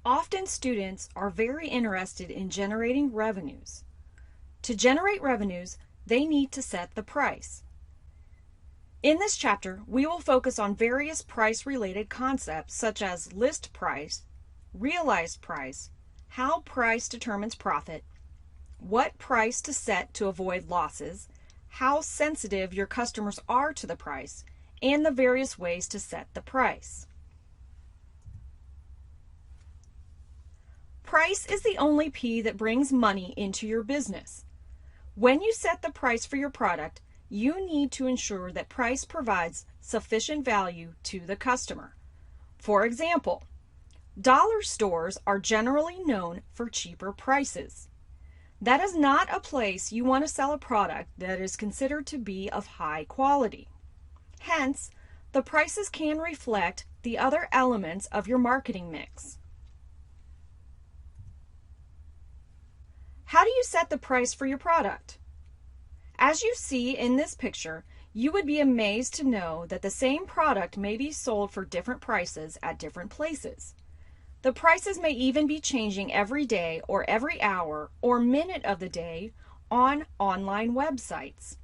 Often students are very interested in generating revenues. To generate revenues, they need to set the price. In this chapter, we will focus on various price-related concepts such as list price, realized price, how price determines profit, what price to set to avoid losses, how sensitive your customers are to the price, and the various ways to set the price. Price is the only P that brings money into your business. When you set the price for your product, you need to ensure that price provides sufficient value to the customer. For example, dollar stores are generally known for cheaper prices. That is not a place you want to sell a product that is considered to be of high quality. Hence, the prices can reflect the other elements of your marketing mix. How do you set the price for your product? As you see in this picture, you would be amazed to know that the same product may be sold for different prices at different places. The prices may even be changing every day or every hour or minute of the day on online websites.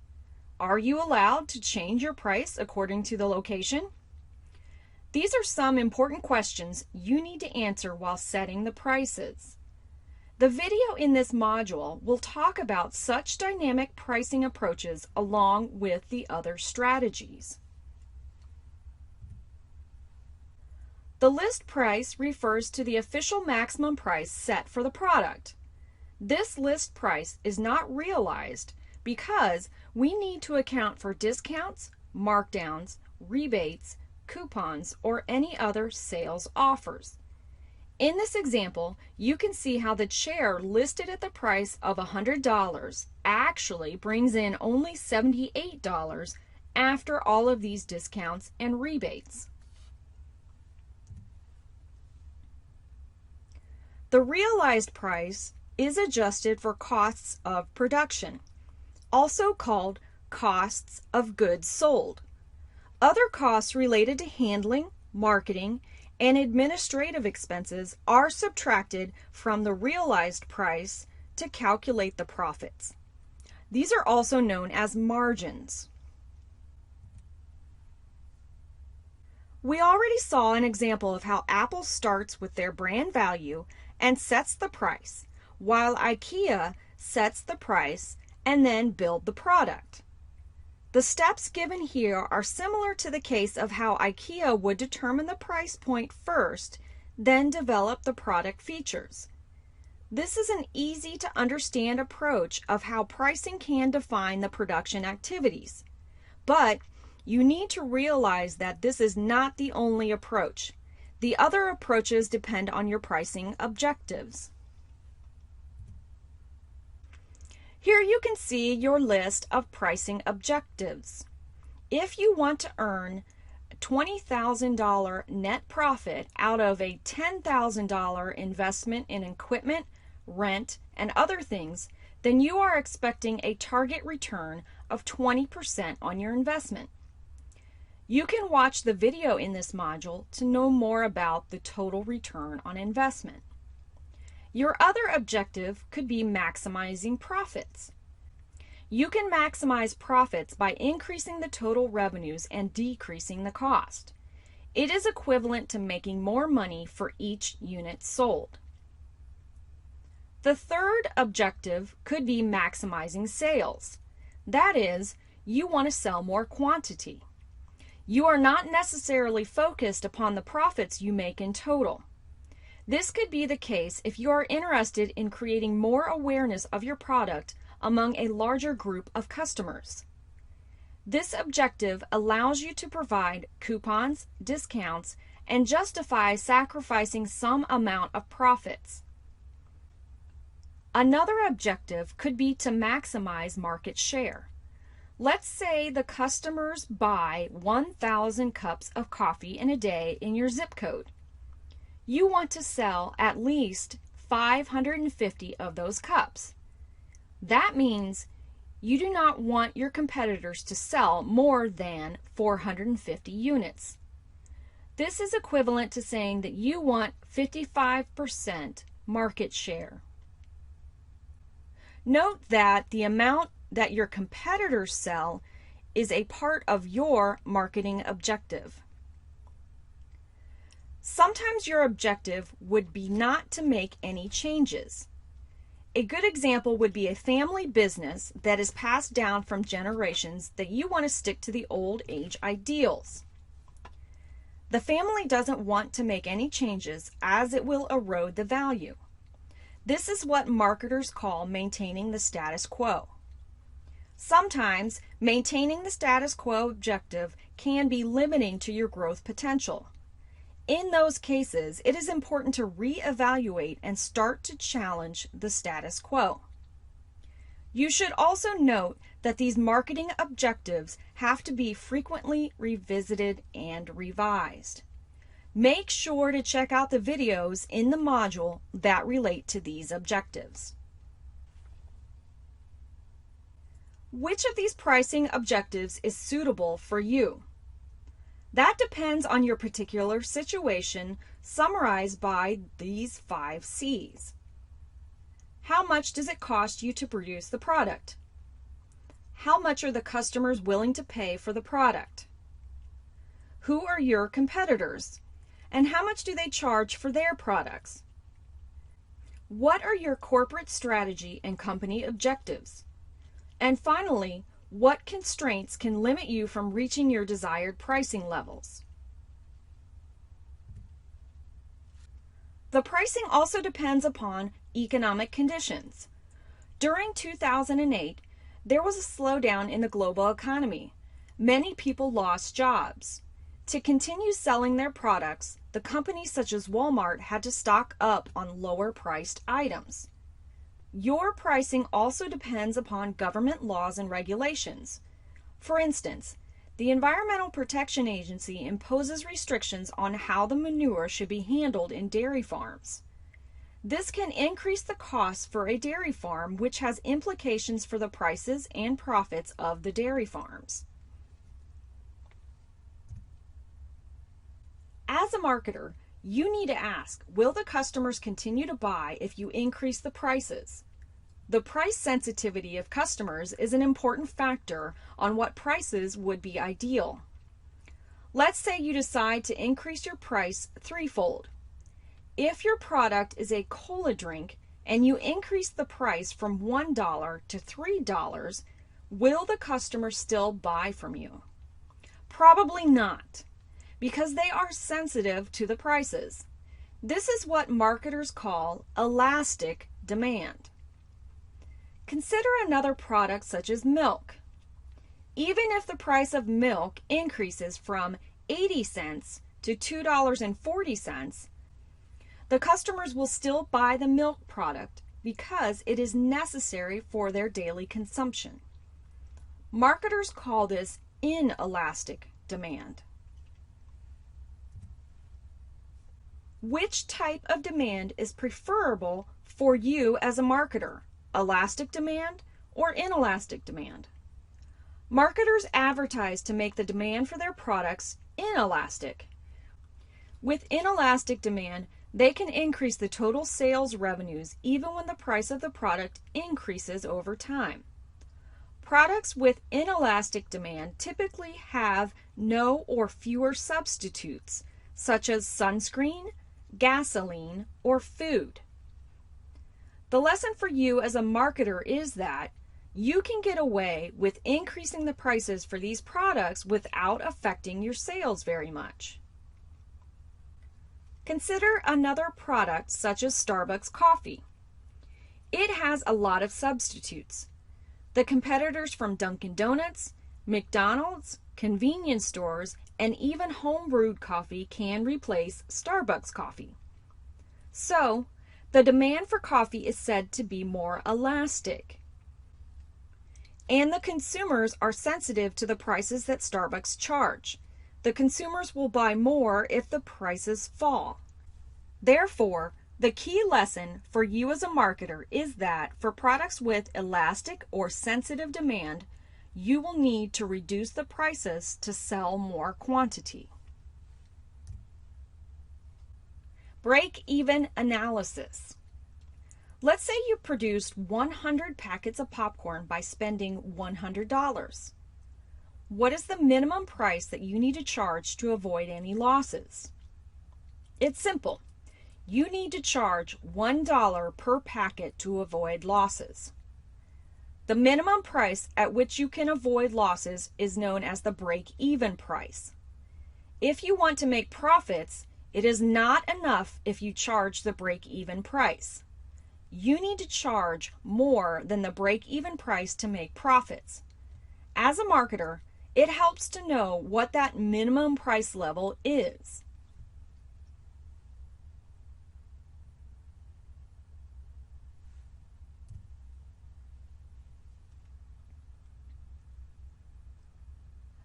Are you allowed to change your price according to the location? These are some important questions you need to answer while setting the prices. The video in this module will talk about such dynamic pricing approaches along with the other strategies. The list price refers to the official maximum price set for the product. This list price is not realized because we need to account for discounts, markdowns, rebates, coupons, or any other sales offers. In this example, you can see how the chair listed at the price of $100 actually brings in only $78 after all of these discounts and rebates. The realized price is adjusted for costs of production, also called costs of goods sold. Other costs related to handling, marketing, and administrative expenses are subtracted from the realized price to calculate the profits. These are also known as margins. We already saw an example of how Apple starts with their brand value and sets the price, while IKEA sets the price and then build the product. The steps given here are similar to the case of how IKEA would determine the price point first, then develop the product features. This is an easy to understand approach of how pricing can define the production activities. But you need to realize that this is not the only approach. The other approaches depend on your pricing objectives. Here you can see your list of pricing objectives. If you want to earn $20,000 net profit out of a $10,000 investment in equipment, rent, and other things, then you are expecting a target return of 20% on your investment. You can watch the video in this module to know more about the total return on investment. Your other objective could be maximizing profits. You can maximize profits by increasing the total revenues and decreasing the cost. It is equivalent to making more money for each unit sold. The third objective could be maximizing sales. That is, you want to sell more quantity. You are not necessarily focused upon the profits you make in total. This could be the case if you are interested in creating more awareness of your product among a larger group of customers. This objective allows you to provide coupons, discounts, and justify sacrificing some amount of profits. Another objective could be to maximize market share. Let's say the customers buy 1,000 cups of coffee in a day in your zip code. You want to sell at least 550 of those cups. That means you do not want your competitors to sell more than 450 units. This is equivalent to saying that you want 55% market share. Note that the amount that your competitors sell is a part of your marketing objective. Sometimes your objective would be not to make any changes. A good example would be a family business that is passed down from generations that you want to stick to the old age ideals. The family doesn't want to make any changes as it will erode the value. This is what marketers call maintaining the status quo. Sometimes maintaining the status quo objective can be limiting to your growth potential. In those cases, it is important to reevaluate and start to challenge the status quo. You should also note that these marketing objectives have to be frequently revisited and revised. Make sure to check out the videos in the module that relate to these objectives. Which of these pricing objectives is suitable for you? That depends on your particular situation, summarized by these 5 C's. How much does it cost you to produce the product? How much are the customers willing to pay for the product? Who are your competitors? And how much do they charge for their products? What are your corporate strategy and company objectives? And finally, what constraints can limit you from reaching your desired pricing levels? The pricing also depends upon economic conditions. During 2008, there was a slowdown in the global economy. Many people lost jobs. To continue selling their products, the companies such as Walmart had to stock up on lower-priced items. Your pricing also depends upon government laws and regulations. For instance, the Environmental Protection Agency imposes restrictions on how the manure should be handled in dairy farms. This can increase the costs for a dairy farm, which has implications for the prices and profits of the dairy farms. As a marketer, you need to ask, will the customers continue to buy if you increase the prices? The price sensitivity of customers is an important factor on what prices would be ideal. Let's say you decide to increase your price threefold. If your product is a cola drink and you increase the price from $1 to $3, will the customer still buy from you? Probably not, because they are sensitive to the prices. This is what marketers call elastic demand. Consider another product such as milk. Even if the price of milk increases from 80 cents to $2.40, the customers will still buy the milk product because it is necessary for their daily consumption. Marketers call this inelastic demand. Which type of demand is preferable for you as a marketer? Elastic demand or inelastic demand? Marketers advertise to make the demand for their products inelastic. With inelastic demand, they can increase the total sales revenues even when the price of the product increases over time. Products with inelastic demand typically have no or fewer substitutes, such as sunscreen, gasoline, or food. The lesson for you as a marketer is that you can get away with increasing the prices for these products without affecting your sales very much. Consider another product such as Starbucks coffee. It has a lot of substitutes. The competitors from Dunkin' Donuts, McDonald's, convenience stores, and even home-brewed coffee can replace Starbucks coffee. So, the demand for coffee is said to be more elastic. And the consumers are sensitive to the prices that Starbucks charge. The consumers will buy more if the prices fall. Therefore, the key lesson for you as a marketer is that for products with elastic or sensitive demand, you will need to reduce the prices to sell more quantity. Break-even analysis. Let's say you produced 100 packets of popcorn by spending $100. What is the minimum price that you need to charge to avoid any losses? It's simple. You need to charge $1 per packet to avoid losses. The minimum price at which you can avoid losses is known as the break-even price. If you want to make profits, it is not enough if you charge the break-even price. You need to charge more than the break-even price to make profits. As a marketer, it helps to know what that minimum price level is.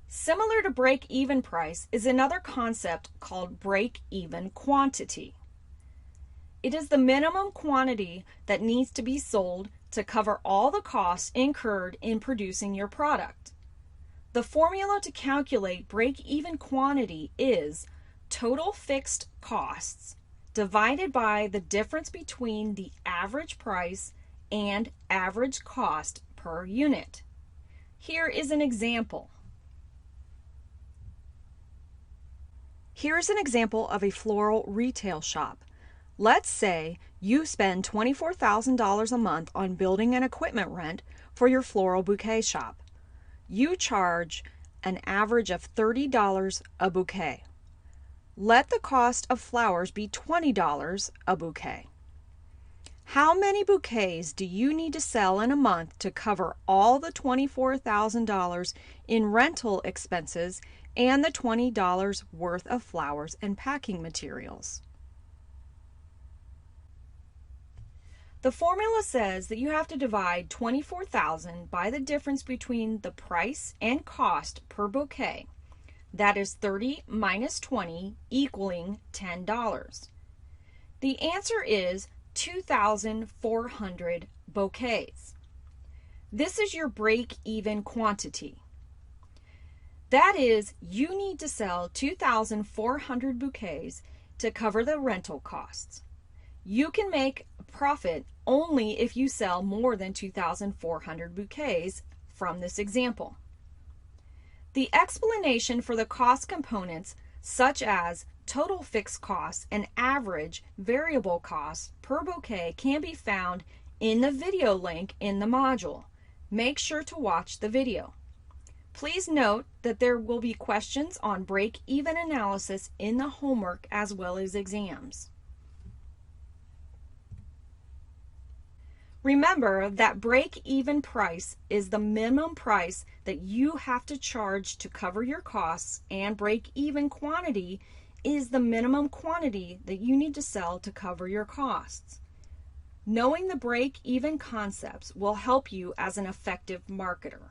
Similar to break-even price is another concept called break-even quantity. It is the minimum quantity that needs to be sold to cover all the costs incurred in producing your product. The formula to calculate break-even quantity is total fixed costs divided by the difference between the average price and average cost per unit. Here is an example. Here's an example of a floral retail shop. Let's say you spend $24,000 a month on building and equipment rent for your floral bouquet shop. You charge an average of $30 a bouquet. Let the cost of flowers be $20 a bouquet. How many bouquets do you need to sell in a month to cover all the $24,000 in rental expenses and the $20 worth of flowers and packing materials? The formula says that you have to divide $24,000 by the difference between the price and cost per bouquet. That is 30 minus 20 equaling $10. The answer is 2,400 bouquets. This is your break-even quantity. That is, you need to sell 2,400 bouquets to cover the rental costs. You can make a profit only if you sell more than 2,400 bouquets from this example. The explanation for the cost components, such as total fixed costs and average variable costs per bouquet, can be found in the video link in the module. Make sure to watch the video. Please note that there will be questions on break-even analysis in the homework as well as exams. Remember that break-even price is the minimum price that you have to charge to cover your costs, and break-even quantity is the minimum quantity that you need to sell to cover your costs. Knowing the break-even concepts will help you as an effective marketer.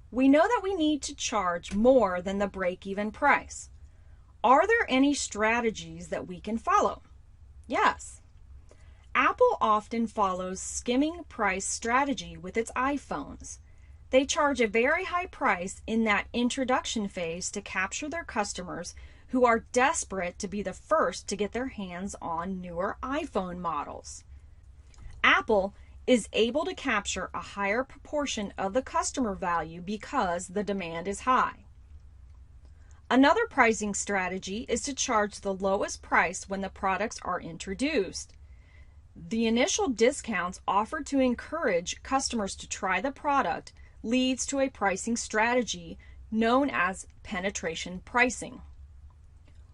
We know that we need to charge more than the break-even price. Are there any strategies that we can follow? Yes. Apple often follows skimming price strategy with its iPhones. They charge a very high price in that introduction phase to capture their customers who are desperate to be the first to get their hands on newer iPhone models. Apple is able to capture a higher proportion of the customer value because the demand is high. Another pricing strategy is to charge the lowest price when the products are introduced. The initial discounts offered to encourage customers to try the product leads to a pricing strategy known as penetration pricing.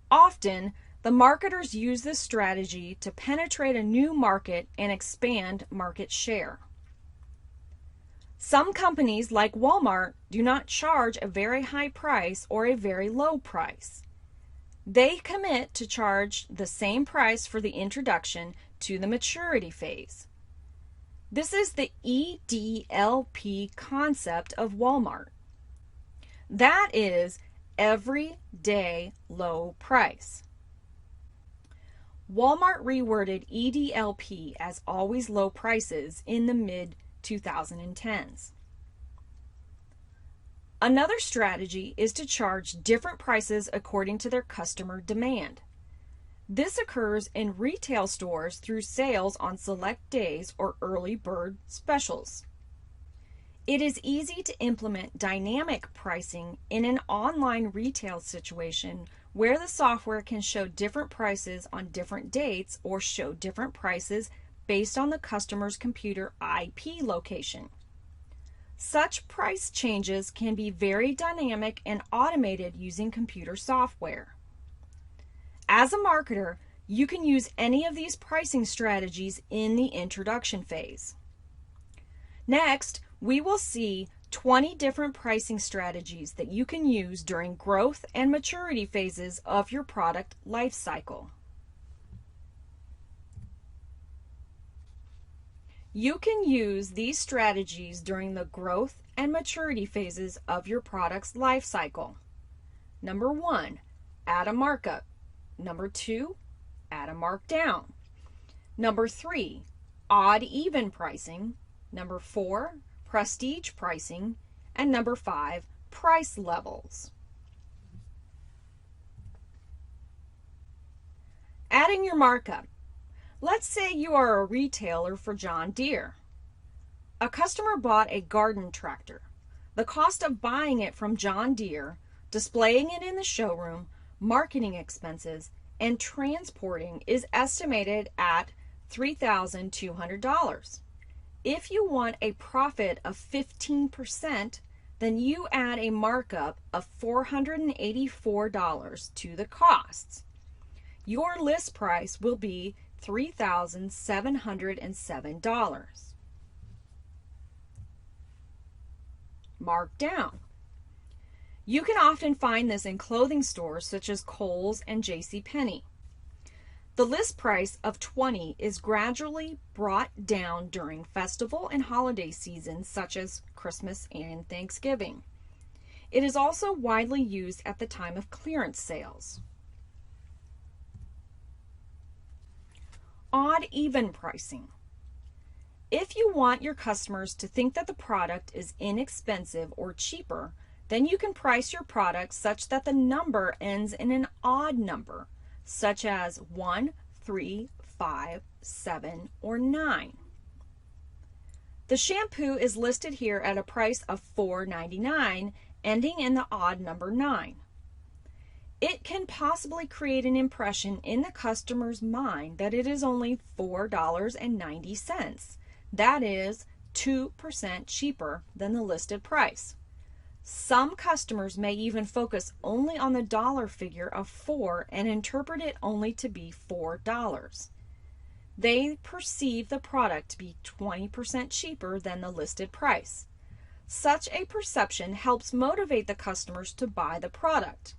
Often, the marketers use this strategy to penetrate a new market and expand market share. Some companies, like Walmart, do not charge a very high price or a very low price. They commit to charge the same price for the introduction to the maturity phase. This is the EDLP concept of Walmart. That is everyday low price. Walmart reworded EDLP as always low prices in the mid-2010s. Another strategy is to charge different prices according to their customer demand. This occurs in retail stores through sales on select days or early bird specials. It is easy to implement dynamic pricing in an online retail situation where the software can show different prices on different dates or show different prices based on the customer's computer IP location. Such price changes can be very dynamic and automated using computer software. As a marketer, you can use any of these pricing strategies in the introduction phase. Next, we will see 20 different pricing strategies that you can use during growth and maturity phases of your product life cycle. You can use these strategies during the growth and maturity phases of your product's life cycle. Number 1, add a markup. Number 2, add a markdown. Number 3, odd-even pricing. Number 4, prestige pricing. And number 5, price levels. Adding your markup. Let's say you are a retailer for John Deere. A customer bought a garden tractor. The cost of buying it from John Deere, displaying it in the showroom, marketing expenses, and transporting is estimated at $3,200. If you want a profit of 15%, then you add a markup of $484 to the costs. Your list price will be $3,707. Markdown. You can often find this in clothing stores such as Kohl's and JCPenney. The list price of $20 is gradually brought down during festival and holiday seasons such as Christmas and Thanksgiving. It is also widely used at the time of clearance sales. Odd-even pricing. If you want your customers to think that the product is inexpensive or cheaper, then you can price your product such that the number ends in an odd number, such as 1, 3, 5, 7, or 9. The shampoo is listed here at a price of $4.99, ending in the odd number 9. It can possibly create an impression in the customer's mind that it is only $4.90. That is 2% cheaper than the listed price. Some customers may even focus only on the dollar figure of 4 and interpret it only to be $4. They perceive the product to be 20% cheaper than the listed price. Such a perception helps motivate the customers to buy the product.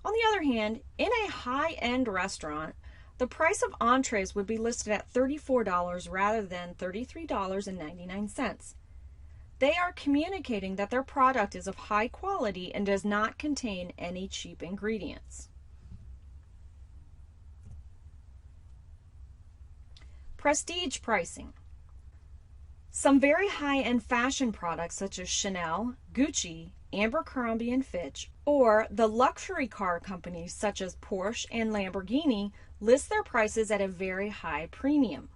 On the other hand, in a high-end restaurant, the price of entrees would be listed at $34 rather than $33.99. They are communicating that their product is of high quality and does not contain any cheap ingredients. Prestige pricing. Some very high-end fashion products such as Chanel, Gucci, Abercrombie & Fitch, or the luxury car companies such as Porsche and Lamborghini list their prices at a very high premium.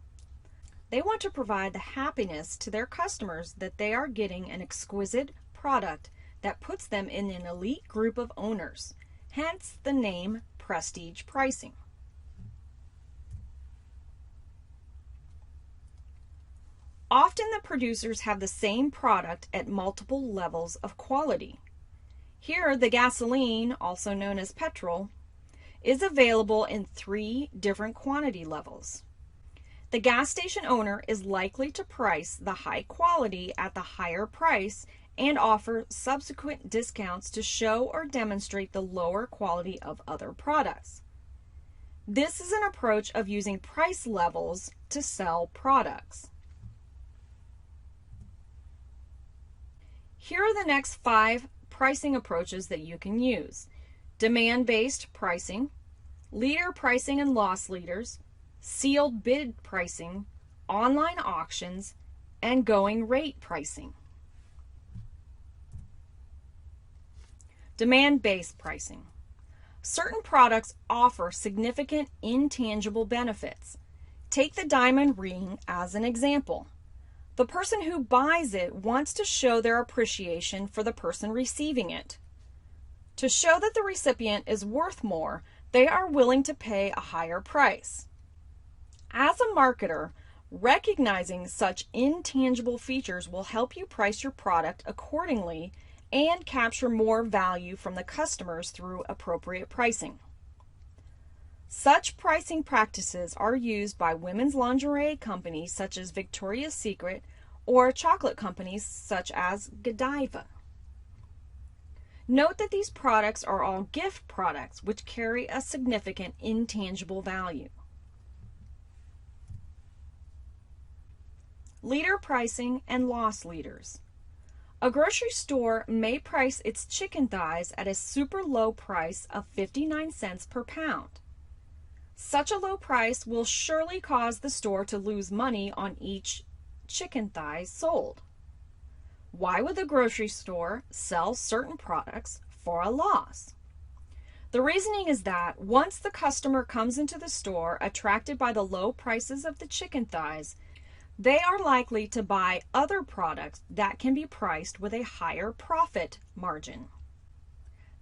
They want to provide the happiness to their customers that they are getting an exquisite product that puts them in an elite group of owners, hence the name prestige pricing. Often the producers have the same product at multiple levels of quality. Here, the gasoline, also known as petrol, is available in 3 different quantity levels. The gas station owner is likely to price the high quality at the higher price and offer subsequent discounts to show or demonstrate the lower quality of other products. This is an approach of using price levels to sell products. Here are the next 5 pricing approaches that you can use: demand-based pricing, leader pricing and loss leaders, sealed bid pricing, online auctions, and going rate pricing. Demand-based pricing. Certain products offer significant intangible benefits. Take the diamond ring as an example. The person who buys it wants to show their appreciation for the person receiving it. To show that the recipient is worth more, they are willing to pay a higher price. As a marketer, recognizing such intangible features will help you price your product accordingly and capture more value from the customers through appropriate pricing. Such pricing practices are used by women's lingerie companies such as Victoria's Secret or chocolate companies such as Godiva. Note that these products are all gift products which carry a significant intangible value. Leader pricing and loss leaders. A grocery store may price its chicken thighs at a super low price of 59 cents per pound. Such a low price will surely cause the store to lose money on each chicken thigh sold. Why would the grocery store sell certain products for a loss? The reasoning is that once the customer comes into the store attracted by the low prices of the chicken thighs, they are likely to buy other products that can be priced with a higher profit margin.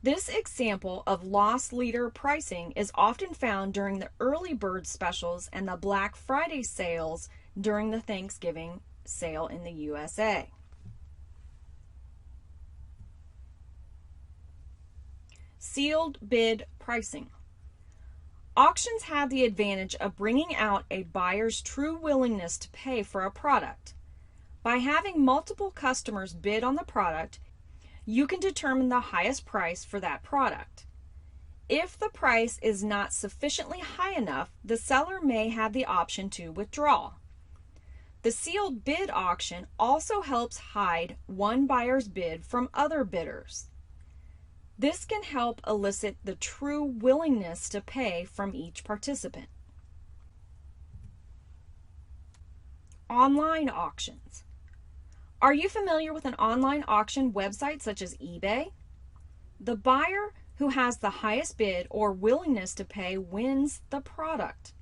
This example of loss leader pricing is often found during the early bird specials and the Black Friday sales during the Thanksgiving sale in the USA. Sealed bid pricing. Auctions have the advantage of bringing out a buyer's true willingness to pay for a product. By having multiple customers bid on the product, you can determine the highest price for that product. If the price is not sufficiently high enough, the seller may have the option to withdraw. The sealed bid auction also helps hide one buyer's bid from other bidders. This can help elicit the true willingness to pay from each participant. Online auctions. Are you familiar with an online auction website such as eBay? The buyer who has the highest bid or willingness to pay wins the product.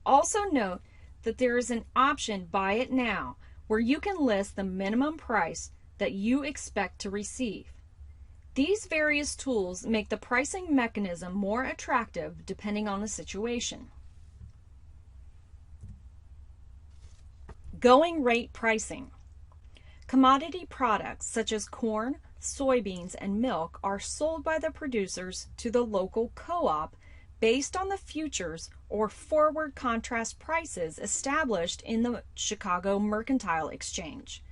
Also note that there is an option Buy It Now where you can list the minimum price that you expect to receive. These various tools make the pricing mechanism more attractive depending on the situation. Going rate pricing. Commodity products such as corn, soybeans, and milk are sold by the producers to the local co-op based on the futures or forward contrast prices established in the Chicago Mercantile Exchange.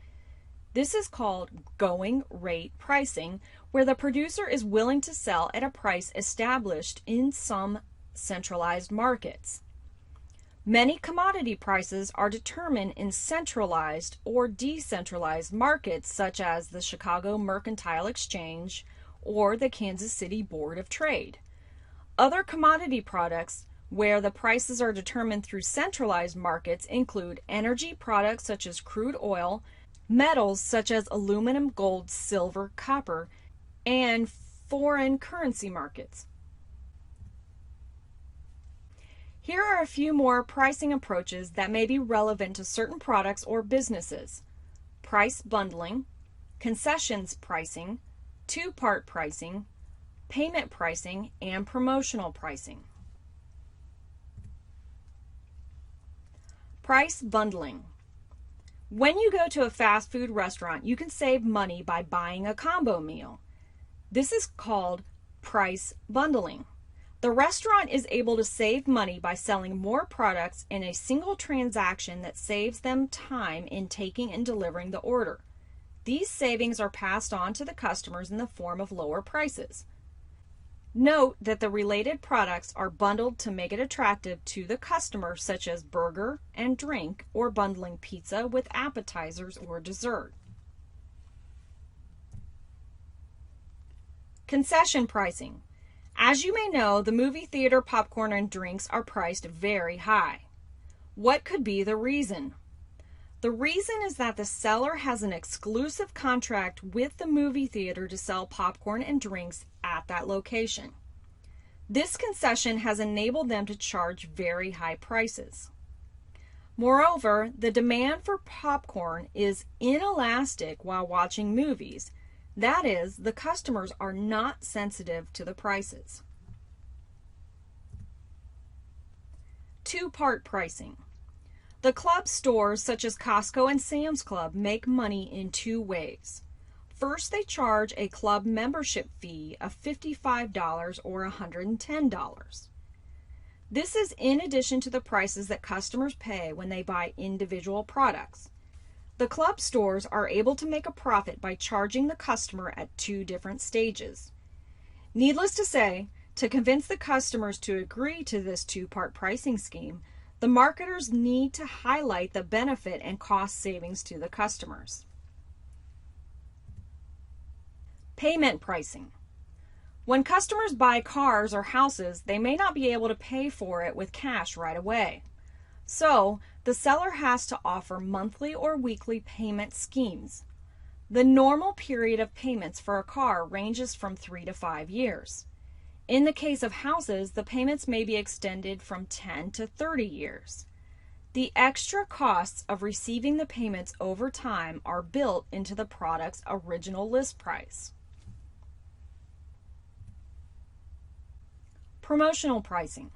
This is called going rate pricing, where the producer is willing to sell at a price established in some centralized markets. Many commodity prices are determined in centralized or decentralized markets such as the Chicago Mercantile Exchange or the Kansas City Board of Trade. Other commodity products where the prices are determined through centralized markets include energy products such as crude oil, metals such as aluminum, gold, silver, copper, and foreign currency markets. Here are a few more pricing approaches that may be relevant to certain products or businesses. Price bundling, concessions pricing, two-part pricing, payment pricing, and promotional pricing. Price bundling. When you go to a fast food restaurant, you can save money by buying a combo meal. This is called price bundling. The restaurant is able to save money by selling more products in a single transaction that saves them time in taking and delivering the order. These savings are passed on to the customers in the form of lower prices. Note that the related products are bundled to make it attractive to the customer, such as burger and drink, or bundling pizza with appetizers or dessert. Concession pricing. As you may know, the movie theater popcorn and drinks are priced very high. What could be the reason? The reason is that the seller has an exclusive contract with the movie theater to sell popcorn and drinks at that location. This concession has enabled them to charge very high prices. Moreover, the demand for popcorn is inelastic while watching movies. That is, the customers are not sensitive to the prices. Two-part pricing. The club stores such as Costco and Sam's Club make money in two ways. First, they charge a club membership fee of $55 or $110. This is in addition to the prices that customers pay when they buy individual products. The club stores are able to make a profit by charging the customer at two different stages. Needless to say, to convince the customers to agree to this two-part pricing scheme, the marketers need to highlight the benefit and cost savings to the customers. Payment pricing. When customers buy cars or houses, they may not be able to pay for it with cash right away. So, the seller has to offer monthly or weekly payment schemes. The normal period of payments for a car ranges from 3 to 5 years. In the case of houses, the payments may be extended from 10 to 30 years. The extra costs of receiving the payments over time are built into the product's original list price. Promotional pricing.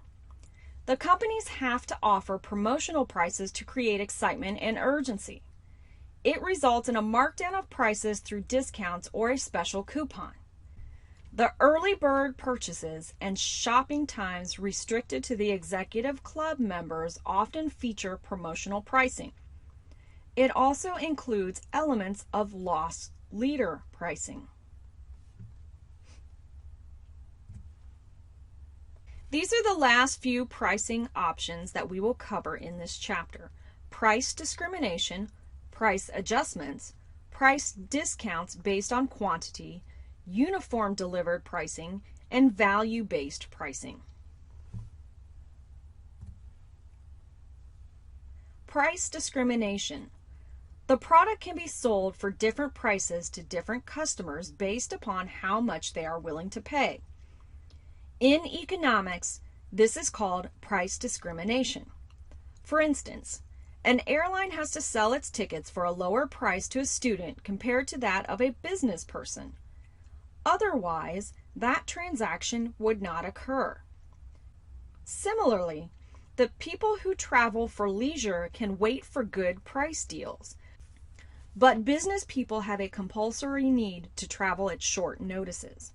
The companies have to offer promotional prices to create excitement and urgency. It results in a markdown of prices through discounts or a special coupon. The early bird purchases and shopping times restricted to the executive club members often feature promotional pricing. It also includes elements of loss leader pricing. These are the last few pricing options that we will cover in this chapter: price discrimination, price adjustments, price discounts based on quantity, uniform delivered pricing, and value-based pricing. Price discrimination. The product can be sold for different prices to different customers based upon how much they are willing to pay. In economics, this is called price discrimination. For instance, an airline has to sell its tickets for a lower price to a student compared to that of a business person. Otherwise, that transaction would not occur. Similarly, the people who travel for leisure can wait for good price deals, but business people have a compulsory need to travel at short notices.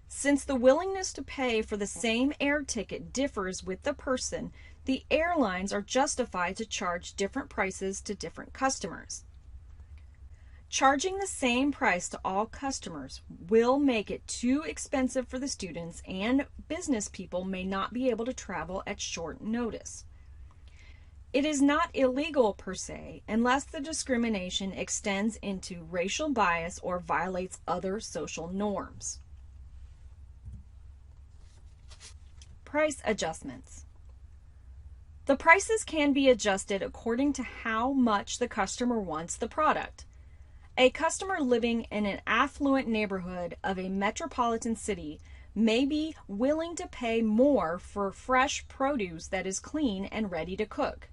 Since the willingness to pay for the same air ticket differs with the person, the airlines are justified to charge different prices to different customers. Charging the same price to all customers will make it too expensive for the students, and business people may not be able to travel at short notice. It is not illegal per se unless the discrimination extends into racial bias or violates other social norms. Price adjustments. The prices can be adjusted according to how much the customer wants the product. A customer living in an affluent neighborhood of a metropolitan city may be willing to pay more for fresh produce that is clean and ready to cook,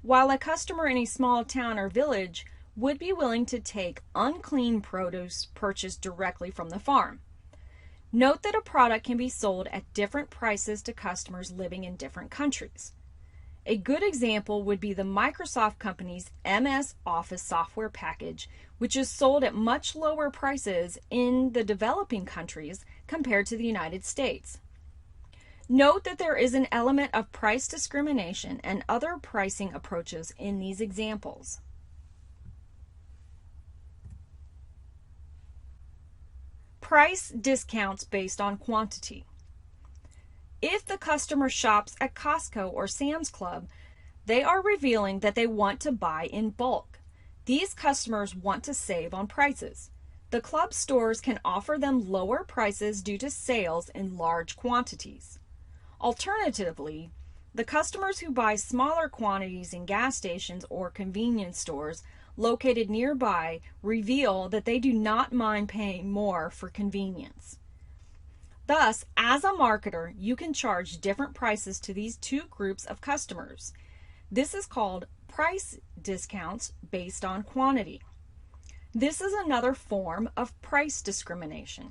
while a customer in a small town or village would be willing to take unclean produce purchased directly from the farm. Note that a product can be sold at different prices to customers living in different countries. A good example would be the Microsoft company's MS Office software package, which is sold at much lower prices in the developing countries compared to the United States. Note that there is an element of price discrimination and other pricing approaches in these examples. Price discounts based on quantity. If the customer shops at Costco or Sam's Club, they are revealing that they want to buy in bulk. These customers want to save on prices. The club stores can offer them lower prices due to sales in large quantities. Alternatively, The customers who buy smaller quantities in gas stations or convenience stores located nearby reveal that they do not mind paying more for convenience. Thus, as a marketer, you can charge different prices to these two groups of customers. This is called price discounts based on quantity. This is another form of price discrimination.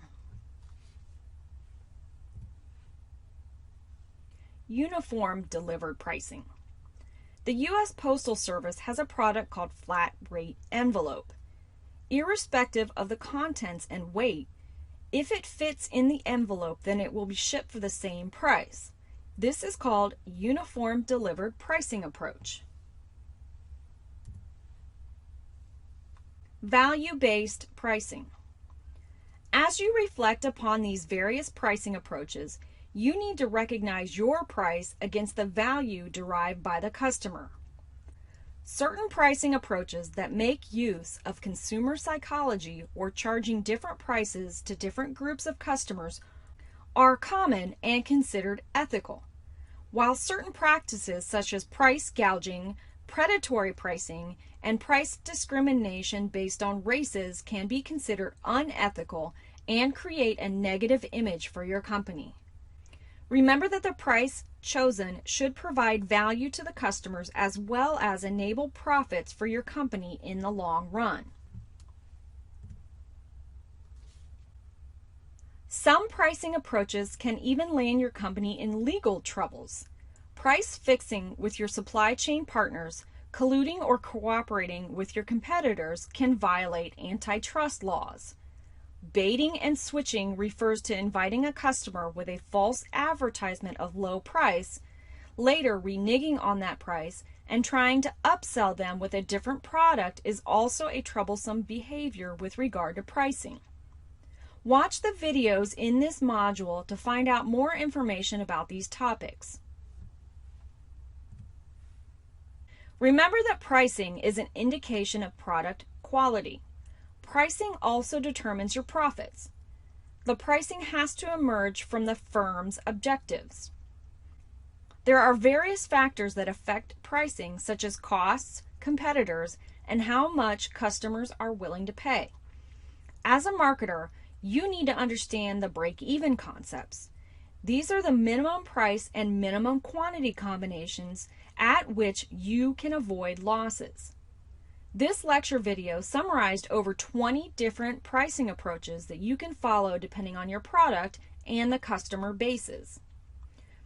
Uniform delivered pricing. The U.S. Postal Service has a product called Flat Rate Envelope. Irrespective of the contents and weight, if it fits in the envelope, then it will be shipped for the same price. This is called Uniform Delivered Pricing Approach. Value-based pricing. As you reflect upon these various pricing approaches, you need to recognize your price against the value derived by the customer. Certain pricing approaches that make use of consumer psychology or charging different prices to different groups of customers are common and considered ethical, while certain practices such as price gouging, predatory pricing, and price discrimination based on races can be considered unethical and create a negative image for your company. Remember that the price chosen should provide value to the customers as well as enable profits for your company in the long run. Some pricing approaches can even land your company in legal troubles. Price fixing with your supply chain partners, colluding or cooperating with your competitors can violate antitrust laws. Baiting and switching refers to inviting a customer with a false advertisement of low price, later reneging on that price, and trying to upsell them with a different product is also a troublesome behavior with regard to pricing. Watch the videos in this module to find out more information about these topics. Remember that pricing is an indication of product quality. Pricing also determines your profits. The pricing has to emerge from the firm's objectives. There are various factors that affect pricing, such as costs, competitors, and how much customers are willing to pay. As a marketer, you need to understand the break-even concepts. These are the minimum price and minimum quantity combinations at which you can avoid losses. This lecture video summarized over 20 different pricing approaches that you can follow depending on your product and the customer bases.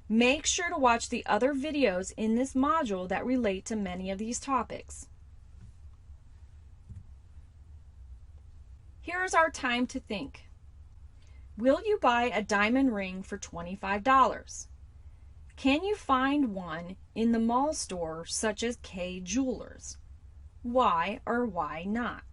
Make sure to watch the other videos in this module that relate to many of these topics. Here's our time to think. Will you buy a diamond ring for $25? Can you find one in the mall store such as Kay Jewelers? Why or why not?